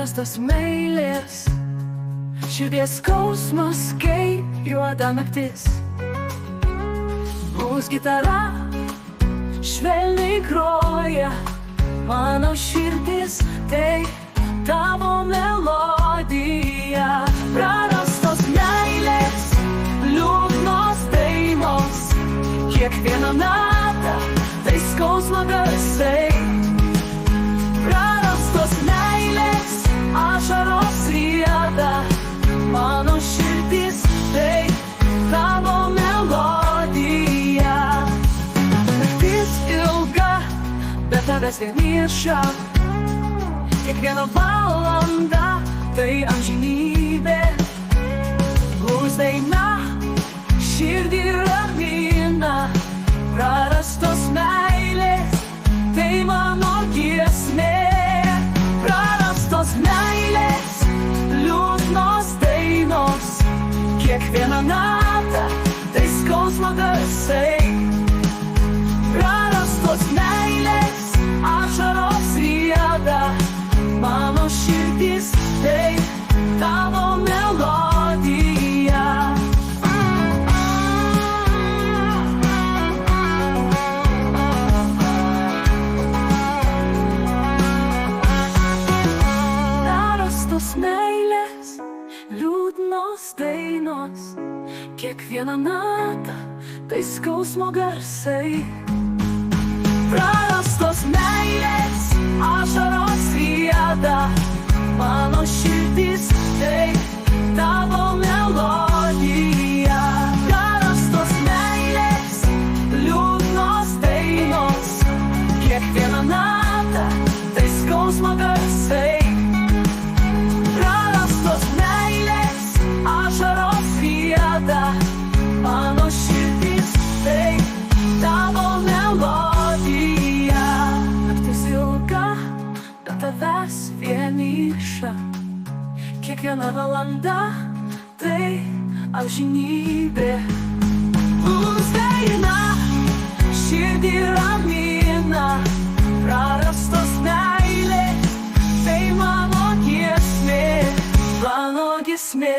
prarastos meilės, širdies skausmas kaip juoda naktis. Bus gitara švelniai groja, mano širdis tai tavo melodija. Prarastos meilės, liūdnos dainos, kiekvieną natą tai skausmo garsai. Prarastos meilės, ašaros rieda, mano širdis tai tavo melodija. Naktis ilga, bet tavęs vieniša, kiekviena valanda tai amžinybė. Bus daina, širdį ramina, prarastos meilės, tai mano giesmė. Prarastos meilės, liūdnos dainos, kiekviena nata tai skausmo garsai. Prarastos meilės, ašaros rieda, mano širdis tai tavo melodija. Prarastos meilės, liūdnos dainos, kiekviena nata tai skausmo garsai. Prarastos meilės, ašaros rieda, mano širdis tai tavo melodija. Prarastos meilės, liūdnos dainos, kiekviena nata tai skausmo garsai. Prarastos meilės, ašaros rieda, mano širdis tai tavo melodija. Naktis ilga, bet tavęs vieniša, kiekviena valanda tai amžinybė. Bus daina, širdį ramina, prarastos meilės, tai mano giesmė, mano giesmė.